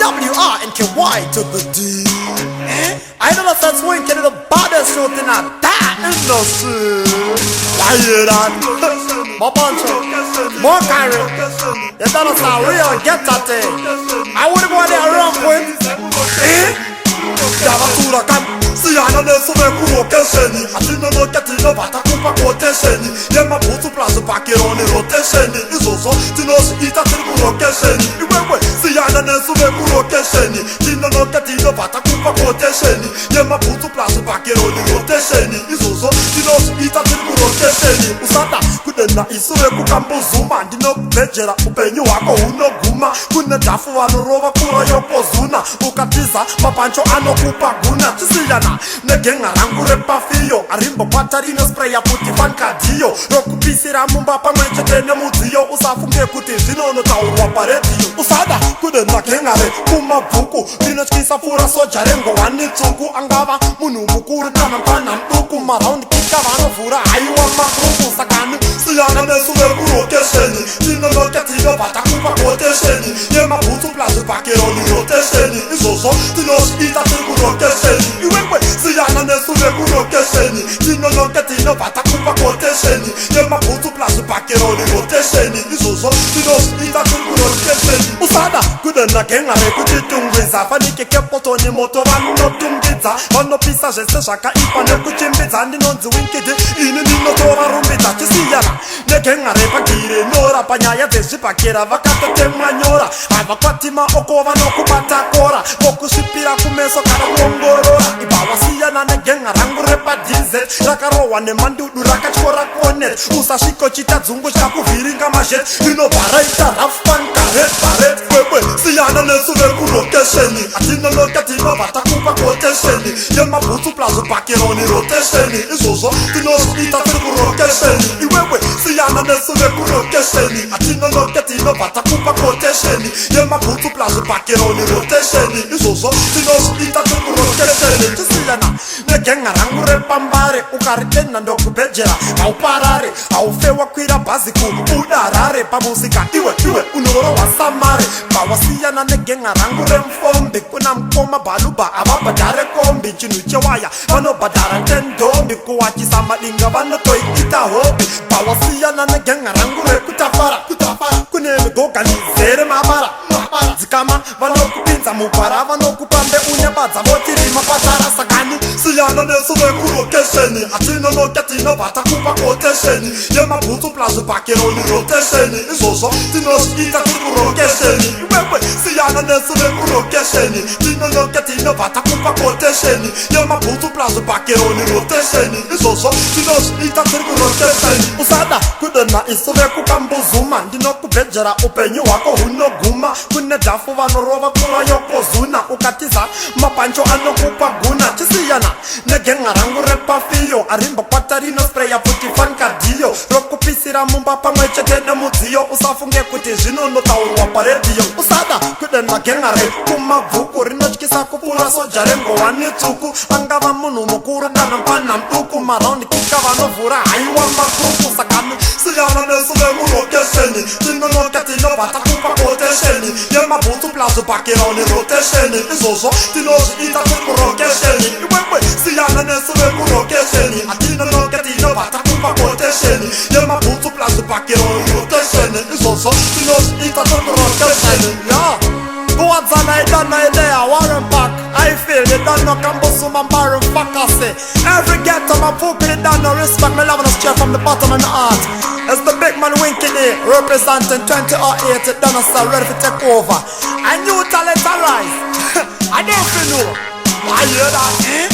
WRNKY to the D. I don't know if that's Winky the baddest youth in that industry. Why you that? More buncho, more carry. You don't know how real get that thing. I wouldn't go there around with. Yabatura kam Siyana nesume kurokesheni Atina no ketino bata kupa kotesheni Yema putu plazo pakironi rotesheni Izozo tinosi ita tiri kurokesheni Iwewe Siyana nesume kurokesheni Tina no ketino bata kupa kotesheni Yema putu plazo pakironi rotesheni Izozo tinosi ita tiri kurokesheni Usata kudena isume kukambuzuma Ndino kubejera upenyu wako unoguma Kune dafu wanurova kura yoko zuna Ukatiza mapancho anokupa guna Chisiyana negenga rangu repafiyo Arimbo patarino spray ya puti vankadiyo Rokupisira mumba pamwenchete nemudziyo Usafunge kuti zvinono taurwa parediyo Usada kude nagenga re kumabhuku Rinochkisa fura soja rengo wanitsuku Angava munu mukuru kana mpana mduku Maraundi kika vanovhura haiwa makruku Sakani siyana nesume kurokesheni Tinonoketiyo vatakupa kotesheni Yema putu plazu pakironi rotesheni Izozo tinoshita tiri kurokesheni Iwewe siyana nesume kurokesheni Tinonoketiyo vatakupa kotesheni Yema putu plazu pakironi rotesheni Izozo tinoshita tiri kurokesheni Usada kudena gengare kuchitungwiza Fanike kepotoni moto vanotungidza Vanopisa zvese zvakaipa nekuchimbidza Ndinonzi Winky D ini ndinotora rumbidza Chisiyana negengare pagire NORAH Panyaya dzezvibhakera vakatotemwa nyora Havakwati maoko vanokubata kora Vokusvipira kumeso kana kuongorora Ibva wasiyana negenga rangu repadhize Rakarohwa nemandudu rakatyora konet Usasviko chita dzungu chakuvhiringa mazhet Inobva raita rafankaret Wewe siyana nesume kurokesheni Atina noketino takupa kotesheni Yemabhutsu plazo pakironi rotesheni Izozo tinoshita tiri kurokesheni Iwewe siyana nesume kurokesheni Atina noketino takupa kotesheni Yemabhutsu plazo pakironi rotesheni Izozo tinoshita tiri kurokesheni Chisiyana negenga rangu repambare Ukaritena ndokubejera hauparare Haufewa kwira bhazi kuudarare Pamusika iwe unorohwa samare Pawasiyana negenga rangu remfombi Kuna mkoma baluba avabhadhare kombi Chinhu chewaya vanobhadhara 10 dombi Kuwachisa madinga vanotoiita hobi Pawasiyana negenga rangu rekutafara Kune migoga nizere mabara Dzikama vanokupinza mugwara Vanokupambe unyabadza votiri mapatara Sakani siyana nesume kurokesheni Atina noketino vatakupa kotesheni Yemabhutsu plazo pakironi rotesheni Izozo tinoshita tiri kurokesheni Iwewe siyana nesume kurokesheni Tinonoketino vatakupa kotesheni Yemabhutsu plazo pakironi rotesheni Izozo tinoshita tiri kurokesheni Usada kudena isume kukambuzuma Ndinokubhejera upenyu hwako hunoguma Kune dhafu vanorova kura yokozuna Ukatiza mapancho anokupa guna Chisiyana negenga rangu repafiyo Arimbo kwatarino spray ya puti vankadiyo Rokupisira mumba pamwechete nemudziyo Usafunge kuti zvinono taurwa parediyo Usada kudena genga re kumabhuku Rinotyisa kupura soja rengo wanitsuku Angava munhu mukuru kana mpana mduku Maraundi kika vanovhura haiwa makruku Sakani siyana nesume kurokesheni Tinonoketino vatakupa kotesheni Yemabhutsu plazo pakironi rotesheni Izozo tinoshita tiri kurokesheni Iwewe siyana nesume kurokesheni Atina noketino vatakupa kotesheni Yemabhutsu plazo pakironi rotesheni Izozo tinoshita tiri kurokesheni Kuwadzana idana idea Warren back I feel they don't know Kambusuma Baron Fakase Every ghetto my people they don't know respect Me loving us straight from the bottom of my heart It's the big man Winky D Representing 2008 It done us ready to take over A new talent arise I don't feel no I hear that